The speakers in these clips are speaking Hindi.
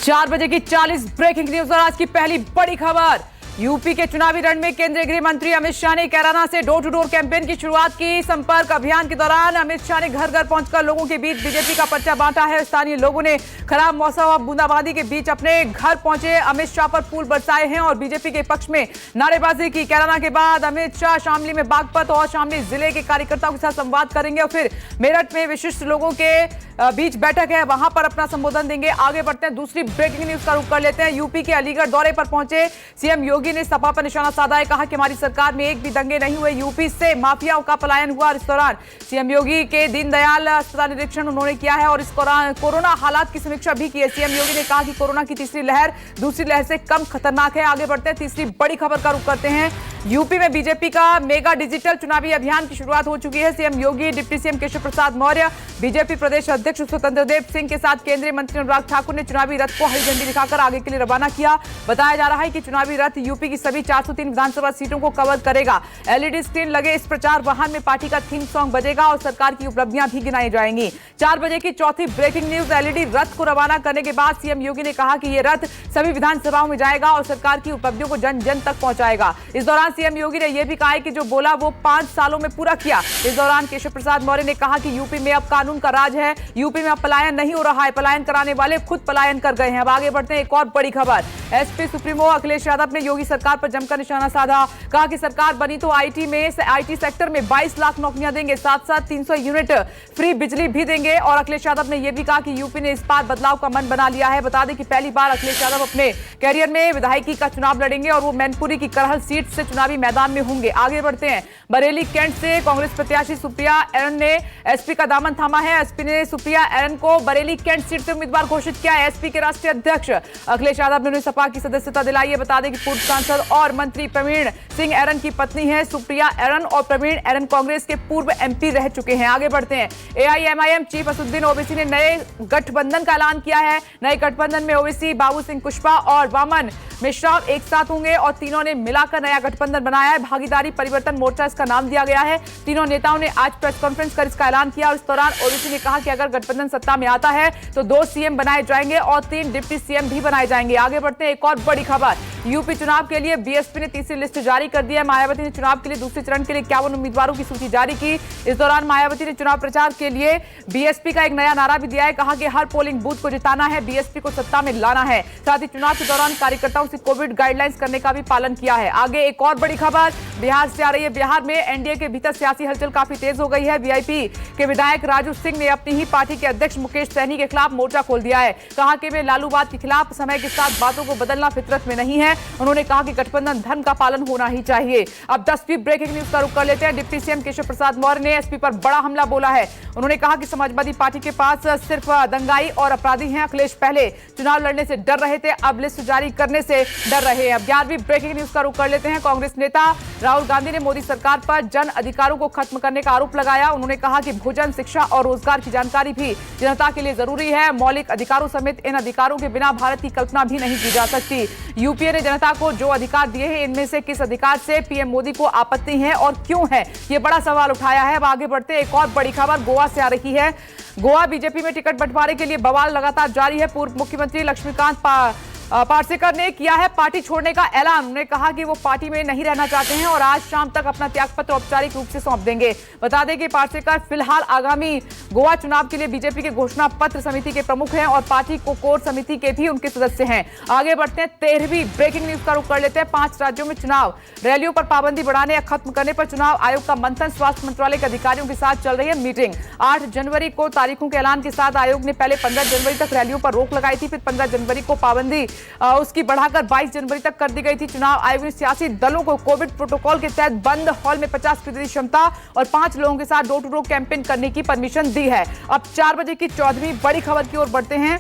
4 बजे की 40 ब्रेकिंग न्यूज और आज की पहली बड़ी खबर। यूपी के चुनावी रण में केंद्रीय गृह मंत्री अमित शाह ने कैराना से डोर टू डोर कैंपेन की शुरुआत की। संपर्क अभियान के दौरान अमित शाह ने घर घर पहुंचकर लोगों के बीच बीजेपी का पर्चा बांटा है। स्थानीय लोगों ने खराब मौसम और बूंदाबांदी के बीच अपने घर पहुंचे अमित शाह पर फूल बरसाए हैं और बीजेपी के पक्ष में नारेबाजी की। कैराना के बाद अमित शाह शामली में बागपत और शामली जिले के कार्यकर्ताओं के साथ संवाद करेंगे और फिर मेरठ में विशिष्ट लोगों के बीच बैठक है, वहां पर अपना संबोधन देंगे। आगे बढ़ते हैं, दूसरी ब्रेकिंग न्यूज का रुख कर लेते हैं। यूपी के अलीगढ़ दौरे पर पहुंचे सीएम योगी ने सपा पर निशाना साधा है। कहा कि हमारी सरकार में एक भी दंगे नहीं हुए, यूपी से माफियाओं का पलायन हुआ। इस दौरान सीएम योगी के दीनदयाल अस्पताल निरीक्षण उन्होंने किया है और इस दौरान कोरोना हालात की समीक्षा भी की है। सीएम योगी ने कहा कि कोरोना की तीसरी लहर दूसरी लहर से कम खतरनाक है। आगे बढ़ते हैं, तीसरी बड़ी खबर का रुख करते हैं। यूपी में बीजेपी का मेगा डिजिटल चुनावी अभियान की शुरुआत हो चुकी है। सीएम योगी, deputy CM Keshav Prasad Maurya, BJP प्रदेश अध्यक्ष स्वतंत्र देव सिंह के साथ केंद्रीय मंत्री अनुराग ठाकुर ने चुनावी रथ को हरी झंडी दिखाकर आगे के लिए रवाना किया। बताया जा रहा है कि चुनावी रथ यूपी की सभी 403 विधानसभा सीटों को कवर करेगा। एलईडी स्क्रीन लगे इस प्रचार वाहन में पार्टी का थीम सॉन्ग बजेगा और सरकार की उपलब्धियां भी गिनाई जाएंगी। 4 बजे की चौथी ब्रेकिंग न्यूज। एलईडी रथ को रवाना करने के बाद सीएम योगी ने कहा कि यह रथ सभी विधानसभाओं में जाएगा और सरकार की उपलब्धियों को जन जन तक पहुंचाएगा। इस दौरान सीएम योगी ने यह भी कहा है कि जो बोला वो 5 सालों में पूरा किया। इस दौरान केशव प्रसाद मौर्य ने कहा कि यूपी में अब कानून का राज है, यूपी में अब पलायन नहीं हो रहा है, पलायन कराने वाले खुद पलायन कर गए हैं। अब आगे बढ़ते हैं, एक और बड़ी खबर। एसपी सुप्रीमो अखिलेश यादव ने योगी सरकार पर जमकर निशाना साधा। कहा कि सरकार बनी तो आईटी सेक्टर में 22 लाख नौकरियां देंगे, साथ साथ 300 यूनिट फ्री बिजली भी देंगे। और अखिलेश यादव ने यह भी कहा कि यूपी ने इस बार बदलाव का मन बना लिया है। बता दें कि पहली बार अखिलेश यादव अपने कैरियर में विधायकी का चुनाव लड़ेंगे और वो मैनपुरी की करहल सीट से चुनावी मैदान में होंगे। आगे बढ़ते हैं, बरेली कैंट से कांग्रेस प्रत्याशी सुप्रिया एरन ने एसपी का दामन थामा है। एसपी ने सुप्रिया एरन को बरेली कैंट सीट से उम्मीदवार घोषित किया है। एसपी के राष्ट्रीय अध्यक्ष अखिलेश यादव ने उन्हें सपा की सदस्यता दिलाई है। बता दें कि पूर्व सांसद और मंत्री प्रवीण सिंह एरन की पत्नी है सुप्रिया एरन और प्रवीण एरन कांग्रेस के पूर्व एमपी रह चुके हैं। आगे बढ़ते हैं, एआईएमआईएम चीफ असदुद्दीन ओवैसी ने नए गठबंधन का ऐलान किया है। नए गठबंधन में ओवैसी, बाबू सिंह कुशवाहा और वामन मिश्रा एक साथ होंगे और तीनों ने मिलाकर नया गठबंधन बनाया है। भागीदारी परिवर्तन मोर्चा इसका नाम दिया गया है। तीनों नेताओं ने आज प्रेस कॉन्फ्रेंस कर इसका ऐलान किया और इस दौरान ओवैसी ने कहा कि अगर गठबंधन सत्ता में आता है तो 2 सीएम बनाए जाएंगे और 3 डिप्टी सीएम भी बनाए जाएंगे। आगे बढ़ते हैं, एक और बड़ी खबर। यूपी चुनाव के लिए बीएसपी ने तीसरी लिस्ट जारी कर दी है। मायावती ने चुनाव के लिए दूसरे चरण के लिए 51 उम्मीदवारों की सूची जारी की। इस दौरान मायावती ने चुनाव प्रचार के लिए बीएसपी का एक नया नारा भी दिया है। कहा कि हर पोलिंग बूथ को जिताना है, बीएसपी को सत्ता में लाना है। साथ ही चुनाव के दौरान कार्यकर्ताओं से कोविड गाइडलाइंस करने का भी पालन किया है। आगे एक और बड़ी खबर बिहार से आ रही है। बिहार में एनडीए के भीतर सियासी हलचल काफी तेज हो गई है। वीआईपी के विधायक राजू सिंह ने अपनी ही पार्टी के अध्यक्ष मुकेश सहनी के खिलाफ मोर्चा खोल दिया है। कहा कि वे लालूवाद के खिलाफ, समय के साथ बातों को बदलना फितरत में नहीं है। उन्होंने कहा कि गठबंधन धर्म का पालन होना ही चाहिए। अब 10वीं ब्रेकिंग न्यूज का रुख कर लेते हैं। डिप्टी सीएम केशव प्रसाद मौर्य ने एसपी पर बड़ा हमला बोला है। उन्होंने कहा कि समाजवादी पार्टी के पास सिर्फ दंगाई और अपराधी हैं। अखिलेश पहले चुनाव लड़ने से डर रहे थे, अब लिस्ट जारी करने से डर रहे हैं। अब 11वीं ब्रेकिंग न्यूज का रुख कर लेते हैं। कांग्रेस नेता राहुल गांधी ने मोदी सरकार पर जन अधिकारों को खत्म करने का आरोप लगाया। उन्होंने कहा कि भोजन, शिक्षा और रोजगार की जानकारी भी जनता के लिए जरूरी है। मौलिक अधिकारों समेत इन अधिकारों के बिना भारत की कल्पना भी नहीं की जा सकती। यूपीए ने जनता को जो अधिकार दिए हैं, इनमें से किस अधिकार से पीएम मोदी को आपत्ति है और क्यों है, ये बड़ा सवाल उठाया है। अब आगे बढ़ते हैं, एक और बड़ी खबर गोवा से आ रही है। गोवा बीजेपी में टिकट बंटवारे के लिए बवाल लगातार जारी है। पूर्व मुख्यमंत्री लक्ष्मीकांत पार्सेकर ने किया है पार्टी छोड़ने का ऐलान। उन्होंने कहा कि वो पार्टी में नहीं रहना चाहते हैं और आज शाम तक अपना त्यागपत्र औपचारिक रूप से सौंप देंगे। बता दें कि पार्सेकर फिलहाल आगामी गोवा चुनाव के लिए बीजेपी के घोषणा पत्र समिति के प्रमुख हैं और पार्टी को कोर समिति के भी उनके सदस्य हैं। आगे बढ़ते हैं, 13वीं ब्रेकिंग न्यूज का रुख कर लेते हैं। 5 राज्यों में चुनाव रैलियों पर पाबंदी बढ़ाने या खत्म करने पर चुनाव आयोग का मंथन। स्वास्थ्य मंत्रालय के अधिकारियों के साथ चल रही है मीटिंग। 8 जनवरी को तारीखों के ऐलान के साथ आयोग ने पहले 15 जनवरी तक रैलियों पर रोक लगाई थी, फिर 15 जनवरी को पाबंदी उसकी बढ़ाकर 22 जनवरी तक कर दी गई थी। चुनाव आयोग ने सियासी दलों को कोविड प्रोटोकॉल के तहत बंद हॉल में 50% क्षमता और 5 लोगों के साथ डोर टू डोर कैंपेन करने की परमिशन दी है। अब 4 बजे की 14वीं बड़ी खबर की ओर बढ़ते हैं।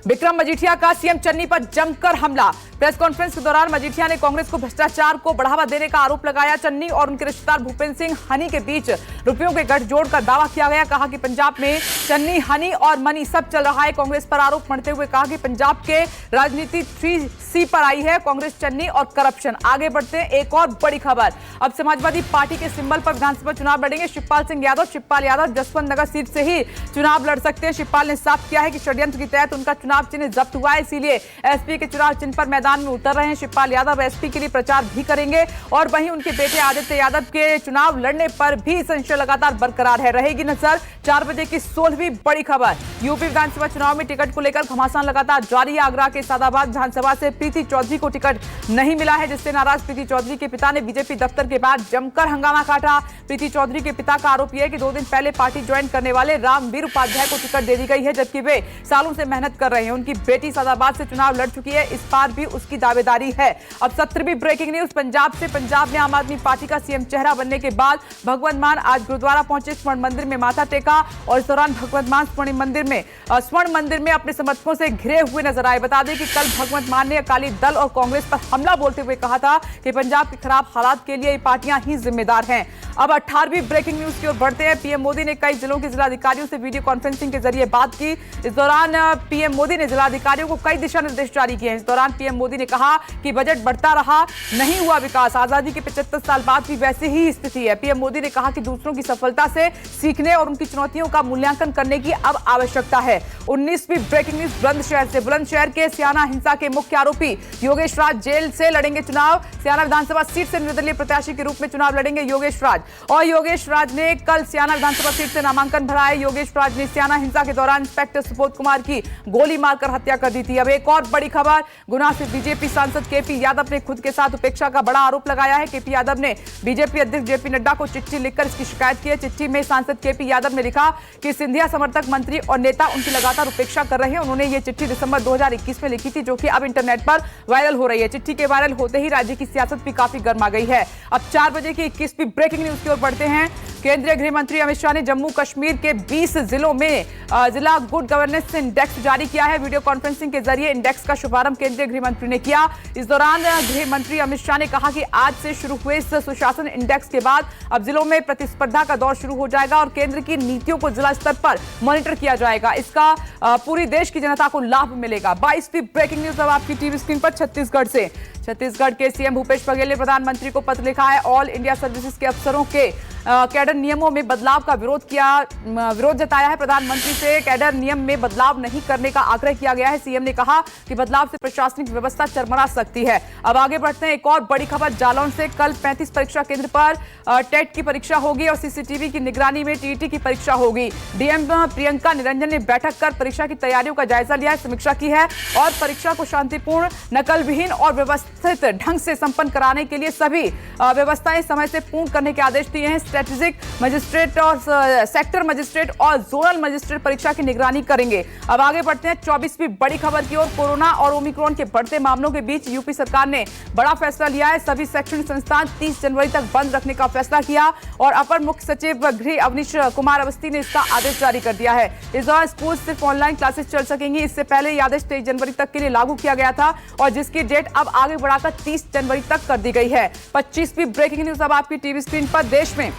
विक्रम मजीठिया का सीएम चन्नी पर जमकर हमला। प्रेस कॉन्फ्रेंस के दौरान मजीठिया ने कांग्रेस को भ्रष्टाचार को बढ़ावा देने का आरोप लगाया। चन्नी और उनके रिश्तेदार भूपेंद्र सिंह हनी के बीच रुपयों के गठजोड़ का दावा किया गया। कहा कि पंजाब में चन्नी, हनी और मनी सब चल रहा है। कांग्रेस पर आरोप मढ़ते हुए कहा कि पंजाब के राजनीति 3C पर आई है, कांग्रेस, चन्नी और करप्शन। आगे बढ़ते हैं, एक और बड़ी खबर। अब समाजवादी पार्टी के सिंबल पर विधानसभा चुनाव लड़ेंगे शिवपाल सिंह यादव। शिवपाल यादव जसवंत नगर सीट से ही चुनाव लड़ सकते हैं। शिवपाल ने साफ किया है कि षड्यंत्र के तहत उनका चुनाव चुनाव चिन्ह जब्त हुआ है, इसीलिए एसपी के चुनाव चिन्ह पर मैदान में उतर रहे हैं। शिवपाल यादव एसपी के लिए प्रचार भी करेंगे और वहीं उनके बेटे आदित्य यादव के चुनाव लड़ने पर भी संशय लगातार बरकरार है। रहेगी नजर 4 बजे की 16वीं बड़ी खबर। यूपी विधानसभा चुनाव में टिकट को लेकर घमासान लगातार जारी है। आगरा के सादाबाद विधानसभा से प्रीति चौधरी को टिकट नहीं मिला है, जिससे नाराज प्रीति चौधरी के पिता ने बीजेपी दफ्तर के बाहर जमकर हंगामा काटा। प्रीति चौधरी के पिता का आरोप यह है कि 2 दिन पहले पार्टी ज्वाइन करने वाले रामवीर उपाध्याय को टिकट दे दी गई है, जबकि वे सालों से मेहनत कर रहे हैं। उनकी बेटी सादाबाद से चुनाव लड़ चुकी है, इस बार भी उसकी दावेदारी है। अब 17वीं ब्रेकिंग न्यूज पंजाब से। पंजाब में आम आदमी पार्टी का सीएम चेहरा बनने के बाद भगवंत मान आज गुरुद्वारा पहुंचे, स्वर्ण मंदिर में माथा टेका और इस दौरान भगवंत मान स्वर्ण मंदिर में अपने समर्थकों से घिरे हुए नजर आए। बता दें कि कल भगवंत मान ने अकाली दल और कांग्रेस पर हमला बोलते हुए कहा था कि पंजाब के खराब हालात के लिए ये पार्टियां ही जिम्मेदार हैं। अब 18वीं ब्रेकिंग न्यूज की ओर बढ़ते हैं। पीएम मोदी ने कई जिलों के जिलाधिकारियों से वीडियो कॉन्फ्रेंसिंग के जरिए बात की। इस दौरान पीएम मोदी ने जिलाधिकारियों को कई दिशा निर्देश जारी किए हैं। इस दौरान पीएम मोदी ने कहा कि बजट बढ़ता रहा, नहीं हुआ विकास। आजादी के 75 साल बाद भी वैसे ही स्थिति है। पीएम मोदी ने कहा कि दूसरों की सफलता से सीखने और उनकी चुनौतियों का मूल्यांकन करने की अब आवश्यकता है। 19वीं ब्रेकिंग न्यूज बुलंदशहर से। बुलंदशहर के स्याना हिंसा के मुख्य आरोपी योगेश राज जेल से लड़ेंगे चुनाव। स्याना विधानसभा सीट से निर्दलीय प्रत्याशी के रूप में चुनाव लड़ेंगे योगेश राज। और योगेश राज ने कल स्याना विधानसभा सीट से नामांकन भरा है। योगेश राज ने स्याना हिंसा के दौरान इंस्पेक्टर सुबोध कुमार की गोली मारकर हत्या कर दी थी। अब एक और बड़ी खबर। गुना से बीजेपी सांसद केपी यादव ने खुद के साथ उपेक्षा का बड़ा आरोप लगाया है। केपी यादव ने बीजेपी अध्यक्ष जेपी नड्डा को चिट्ठी लिखकर इसकी शिकायत की है। चिट्ठी में सांसद केपी यादव ने लिखा कि सिंधिया समर्थक मंत्री और नेता उनकी लगातार उपेक्षा कर रहे हैं। उन्होंने ये चिट्ठी दिसंबर 2021 में लिखी थी, जो कि अब इंटरनेट पर वायरल हो रही है। चिट्ठी के वायरल होते ही राज्य की सियासत भी काफी गर्मा गई है। अब 4 बजे की 21वीं ब्रेकिंग न्यूज की ओर बढ़ते हैं। केंद्रीय गृह मंत्री अमित शाह ने जम्मू कश्मीर के 20 जिलों में जिला गुड गवर्नेंस इंडेक्स जारी किया है। वीडियो कॉन्फ्रेंसिंग के जरिए इंडेक्स का शुभारंभ केंद्रीय गृह मंत्री ने किया। इस दौरान गृह मंत्री अमित शाह ने कहा कि आज से शुरू हुए इस सुशासन इंडेक्स के बाद अब जिलों में प्रतिस्पर्धा का दौर शुरू हो जाएगा और केंद्र की नीतियों को जिला स्तर पर मॉनिटर किया जाएगा। इसका पूरी देश की जनता को लाभ मिलेगा। 22वीं ब्रेकिंग न्यूज अब आपकी टीवी स्क्रीन पर छत्तीसगढ़ से। छत्तीसगढ़ के सीएम भूपेश बघेल ने प्रधानमंत्री को पत्र लिखा है। ऑल इंडिया सर्विसेज के अफसरों के कैडर नियमों में बदलाव का विरोध जताया है। प्रधानमंत्री से कैडर नियम में बदलाव नहीं करने का आग्रह किया गया है। सीएम ने कहा कि बदलाव से प्रशासनिक व्यवस्था चरमरा सकती है। अब आगे बढ़ते हैं। एक और बड़ी खबर जालौन से। कल 35 परीक्षा केंद्र पर टेट की परीक्षा होगी और सीसीटीवी की निगरानी में टीईटी की परीक्षा होगी। डीएम प्रियंका निरंजन ने बैठक कर परीक्षा की तैयारियों का जायजा लिया है, समीक्षा की है और परीक्षा को शांतिपूर्ण, नकलविहीन और व्यवस्थित ढंग से संपन्न कराने के लिए सभी व्यवस्थाएं समय से पूर्ण करने के आदेश दिए हैं। स्ट्रेटेजिक मजिस्ट्रेट और सेक्टर मजिस्ट्रेट और जोनल मजिस्ट्रेट परीक्षा की निगरानी करेंगे। अब आगे बढ़ते हैं 24वीं बड़ी खबर की ओर। कोरोना और ओमिक्रॉन के बढ़ते मामलों के बीच यूपी सरकार ने बड़ा फैसला लिया है। सभी शैक्षणिक संस्थान 30 जनवरी तक बंद रखने का फैसला किया और अपर मुख्य सचिव गृह अवनीश कुमार अवस्थी ने इसका आदेश जारी कर दिया है। इस दौरान स्कूल सिर्फ ऑनलाइन क्लासेस चल सकेंगी। इससे पहले यह आदेश 23 जनवरी तक के लिए लागू किया गया था और जिसकी डेट अब आगे बढ़ाकर 30 जनवरी तक कर दी गई है। 25वीं ब्रेकिंग न्यूज अब आपकी टीवी स्क्रीन पर। देश में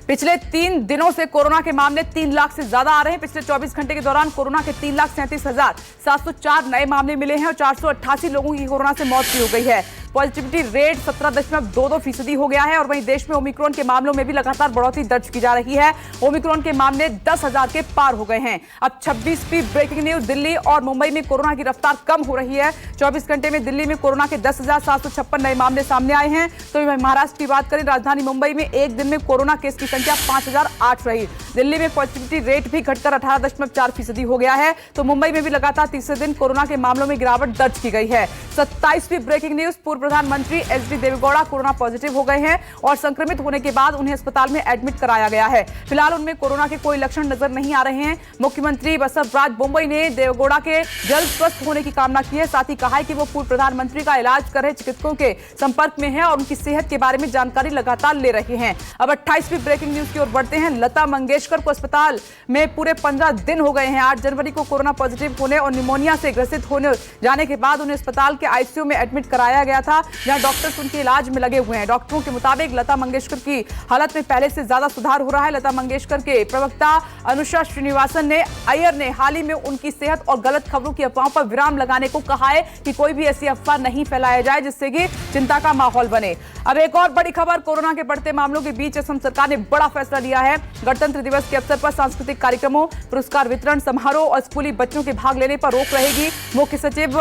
पिछले 3 दिनों से कोरोना के मामले 3 लाख से ज्यादा आ रहे हैं। पिछले 24 घंटे के दौरान कोरोना के 3,37,704 नए मामले मिले हैं और 488 लोगों की कोरोना से मौत भी हो गई है। पॉजिटिविटी रेट 17.22% हो गया है और वहीं देश में ओमिक्रॉन के मामलों में भी लगातार बढ़ोतरी दर्ज की जा रही है। ओमिक्रॉन के मामले 10,000 के पार हो गए हैं। अब 26वीं ब्रेकिंग न्यूज। दिल्ली और मुंबई में कोरोना की रफ्तार कम हो रही है। 24 घंटे में दिल्ली में कोरोना के 10,756 नए मामले सामने आए हैं। तो महाराष्ट्र की बात करें, राजधानी मुंबई में एक दिन में कोरोना केस की संख्या 5,008 रही। दिल्ली में पॉजिटिविटी रेट भी घटकर 18.4% हो गया है। तो मुंबई में भी लगातार तीसरे दिन कोरोना के मामलों में गिरावट दर्ज की गई है। 27वीं ब्रेकिंग न्यूज। पूर्व प्रधानमंत्री एचडी देवेगौड़ा कोरोना पॉजिटिव हो गए हैं और संक्रमित होने के बाद उन्हें अस्पताल में एडमिट कराया गया है। फिलहाल उनमें कोरोना के कोई लक्षण नजर नहीं आ रहे हैं। मुख्यमंत्री बसवराज बोम्मई ने देवेगौड़ा के जल्द स्वस्थ होने की कामना की है। साथ ही कहा है कि वो पूर्व प्रधानमंत्री का इलाज कर रहे चिकित्सकों के संपर्क में है और उनकी सेहत के बारे में जानकारी लगातार ले रहे हैं। अब 28वीं ब्रेकिंग न्यूज की ओर बढ़ते हैं। लता मंगेशकर को अस्पताल में पूरे 15 दिन हो गए हैं। 8 जनवरी को कोरोना पॉजिटिव होने और निमोनिया से ग्रसित होने जाने के बाद उन्हें अस्पताल के आईसीयू में एडमिट कराया गया था। था, जहां डॉक्टर्स उनके इलाज में लगे हुए हैं। डॉक्टरों के मुताबिक लता मंगेशकर की हालत में पहले से ज्यादा सुधार हो रहा है। लता मंगेशकर के प्रवक्ता अनुषा श्रीनिवासन अय्यर ने हाल ही में उनकी सेहत और गलत खबरों की अफवाहों पर विराम लगाने को कहा है कि कोई भी ऐसी अफवाह नहीं फैलाया जाए जिससे कि चिंता का माहौल बने। अब एक और बड़ी खबर, कोरोना के बढ़ते मामलों के बीच असम सरकार ने बड़ा फैसला लिया है। गणतंत्र दिवस के अवसर पर सांस्कृतिक कार्यक्रमों, पुरस्कार वितरण समारोह और स्कूली बच्चों के भाग लेने पर रोक रहेगी। मुख्य सचिव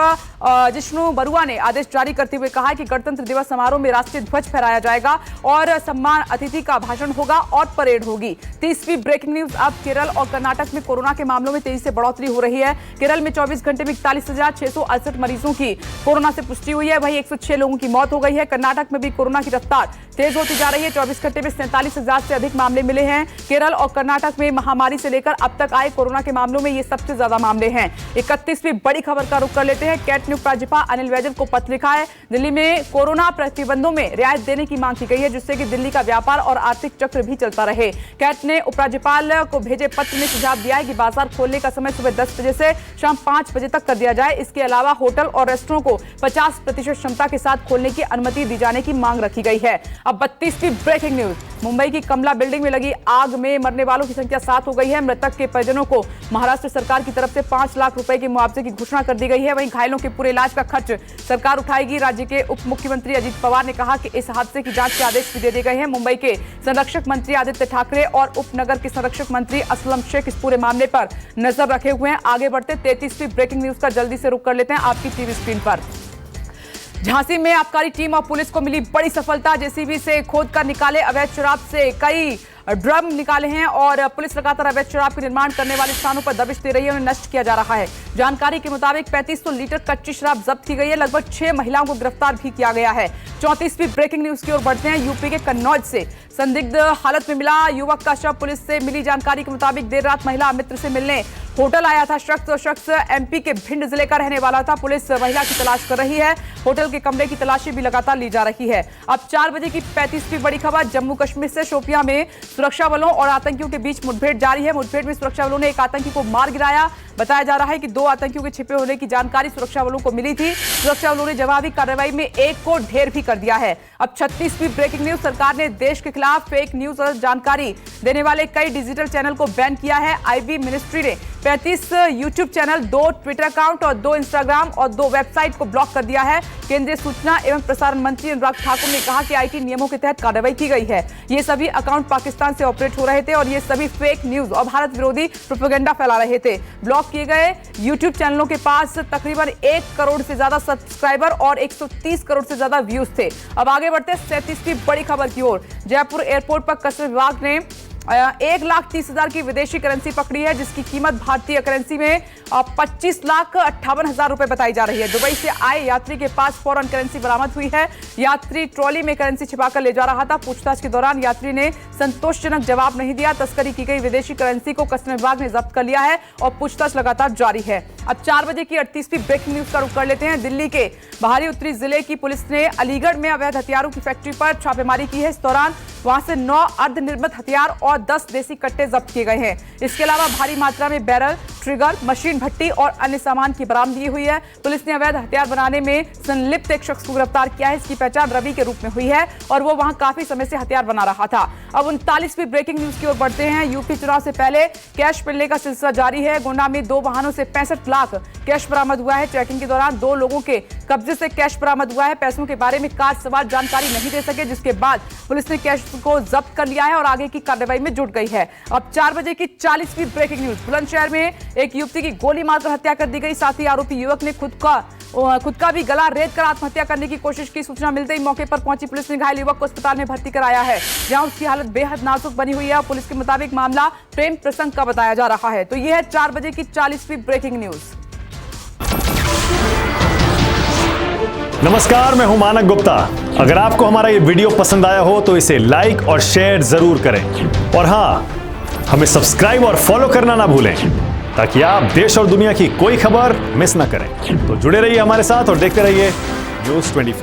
जिष्णु बरुआ ने आदेश जारी करते हुए कहा कि गणतंत्र दिवस समारोह में राष्ट्रीय ध्वज फहराया जाएगा और सम्मान अतिथि का भाषण होगा और परेड होगी। 30वीं ब्रेकिंग न्यूज, अब केरल और कर्नाटक में कोरोना के मामलों में तेजी से बढ़ोतरी हो रही है। केरल में 24 घंटे में 41,668 मरीजों की कोरोना से पुष्टि हुई है, वहीं 106 लोगों की मौत हो गई है। कर्नाटक में भी कोरोना की रफ्तार तेज होती जा रही है। 24 घंटे में 47,000 से अधिक मामले मिले हैं। केरल और कर्नाटक में महामारी से लेकर अब तक आए कोरोना के मामलों में ये सबसे ज्यादा मामले हैं। 31वीं बड़ी खबर का रुख कर लेते हैं। कैट ने उपराज्यपाल अनिल बैजल को पत्र लिखा है। दिल्ली में कोरोना प्रतिबंधों में रियायत देने की मांग की गई है, जिससे कि दिल्ली का व्यापार और आर्थिक चक्र भी चलता रहे। कैट ने उपराज्यपाल को भेजे पत्र में सुझाव दिया है कि बाजार खोलने का समय सुबह 10 बजे से शाम 5 बजे तक कर दिया जाए। इसके अलावा होटल और रेस्टोरेंट को 50% क्षमता के साथ खोलने की अनुमति दी जाने की मांग रखी गई है। अब 32वीं ब्रेकिंग न्यूज, मुंबई की कमला बिल्डिंग में लगी आग में मरने वालों की संख्या 7 हो गई है। मृतक के परिजनों को महाराष्ट्र सरकार की तरफ से 5 लाख रुपए के मुआवजे की घोषणा कर दी गई है। वहीं घायलों के पूरे इलाज का खर्च सरकार उठाएगी। राज्य के उप मुख्यमंत्री अजित पवार ने कहा कि इस हादसे की जांच के आदेश भी दे दिए गए हैं। मुंबई के संरक्षक मंत्री आदित्य ठाकरे और उपनगर के संरक्षक मंत्री असलम शेख इस पूरे मामले पर नजर रखे हुए हैं। आगे बढ़ते 33वीं ब्रेकिंग न्यूज का जल्दी से रुख कर लेते हैं आपकी टीवी स्क्रीन पर। झांसी में आबकारी टीम और पुलिस को मिली बड़ी सफलता। जेसीबी से खोदकर निकाले अवैध शराब से कई ड्रम निकाले हैं और पुलिस लगातार अवैध शराब के निर्माण करने वाले स्थानों पर दबिश दे रही है, उन्हें नष्ट किया जा रहा है। जानकारी के मुताबिक 3500 लीटर कच्ची शराब जब्त की गई है। लगभग 6 महिलाओं को गिरफ्तार भी किया गया है। 34वीं ब्रेकिंग न्यूज की ओर बढ़ते हैं। यूपी के कन्नौज से संदिग्ध हालत में मिला युवक का शव। पुलिस से मिली जानकारी के मुताबिक देर रात महिला मित्र से मिलने होटल आया था। शख्स एमपी के भिंड जिले का रहने वाला था। पुलिस महिला की तलाश कर रही है। होटल के कमरे की तलाशी भी लगातार ली जा रही है। अब 4 बजे की 35वीं बड़ी खबर, जम्मू कश्मीर से शोपियां में सुरक्षा बलों और आतंकियों के बीच मुठभेड़ जारी है। मुठभेड़ में सुरक्षा बलों ने एक आतंकी को मार गिराया। बताया जा रहा है कि 2 आतंकियों के छिपे होने की जानकारी सुरक्षा बलों को मिली थी। सुरक्षा बलों ने जवाबी कार्रवाई में एक को ढेर भी कर दिया है। अब 36वीं ब्रेकिंग न्यूज, सरकार ने देश के खिलाफ फेक न्यूज और जानकारी देने वाले कई डिजिटल चैनल को बैन किया है। आईबी मिनिस्ट्री ने 35 यूट्यूब चैनल, 2 ट्विटर अकाउंट और 2 इंस्टाग्राम और 2 वेबसाइट को ब्लॉक कर दिया है। केंद्रीय सूचना एवं प्रसारण मंत्री अनुराग ठाकुर ने कहा कि आईटी नियमों के तहत कार्रवाई की गई है। ये सभी अकाउंट पाकिस्तान से ऑपरेट हो रहे थे और ये सभी फेक न्यूज और भारत विरोधी प्रोपेगेंडा फैला रहे थे। ब्लॉक किए गए यूट्यूब चैनलों के पास तकरीबन 1 करोड़ से ज्यादा सब्सक्राइबर और 130 करोड़ से ज्यादा व्यूज थे। अब आगे बढ़ते 37वीं बड़ी खबर की ओर। जयपुर एयरपोर्ट पर कस्टम विभाग ने 1,30,000 की विदेशी करेंसी पकड़ी है, जिसकी कीमत भारतीय करेंसी में 25,58,000 रुपए बताई जा रही है। दुबई से आए यात्री के पास फौरन करेंसी बरामद हुई है। यात्री ट्रॉली में करेंसी छिपाकर ले जा रहा था। पूछताछ के दौरान यात्री ने संतोषजनक जवाब नहीं दिया। तस्करी की गई विदेशी करेंसी को कस्टम विभाग ने जब्त कर लिया है और पूछताछ लगातार जारी है। अब 4 बजे की 38वीं ब्रेकिंग न्यूज का रुख कर लेते हैं। दिल्ली के बाहरी उत्तरी जिले की पुलिस ने अलीगढ़ में अवैध हथियारों की फैक्ट्री पर छापेमारी की है। इस दौरान वहां से 9 अर्धनिर्मित हथियार और 10 देसी कट्टे जब्त किए गए हैं। इसके अलावा भारी मात्रा में बैरल, ट्रिगर, मशीन भट्टी और अन्य सामान की बरामदगी हुई है। पुलिस ने अवैध हथियार बनाने में संलिप्त एक शख्स को गिरफ्तार किया है। इसकी पहचान रवि के रूप में हुई है और वो वहां काफी समय से हथियार बना रहा था। अब 39वीं ब्रेकिंग न्यूज की ओर बढ़ते हैं। यूपी चुनाव से पहले कैश मिलने का सिलसिला जारी है। गोंडा में 2 वाहनों से 65 लाख कैश बरामद हुआ है। चेकिंग के दौरान 2 लोगों के कब्जे से कैश बरामद हुआ है। पैसों के बारे में कार सवार जानकारी नहीं दे सके, जिसके बाद पुलिस ने कैश को जब्त कर लिया है और आगे की कार्रवाई में जुट गई है। अब 4 बजे की 40वीं ब्रेकिंग न्यूज। बुलंदशहर में एक युवती की गोली मारकर हत्या कर दी गई। साथ ही आरोपी युवक ने खुद का भी गला रेत कर आत्महत्या करने की कोशिश की। सूचना मिलते ही मौके पर पहुंची पुलिस ने घायल युवक को अस्पताल में भर्ती कराया है, जहां उसकी हालत बेहद नाजुक बनी हुई है। पुलिस के मुताबिक मामला प्रेम प्रसंग का बताया जा रहा है। तो यह है 4 बजे की 40वीं ब्रेकिंग न्यूज। नमस्कार, मैं हूं मानक गुप्ता। अगर आपको हमारा ये वीडियो पसंद आया हो तो इसे लाइक और शेयर जरूर करें और हाँ, हमें सब्सक्राइब और फॉलो करना ना भूलें ताकि आप देश और दुनिया की कोई खबर मिस ना करें। तो जुड़े रहिए हमारे साथ और देखते रहिए न्यूज़ 24।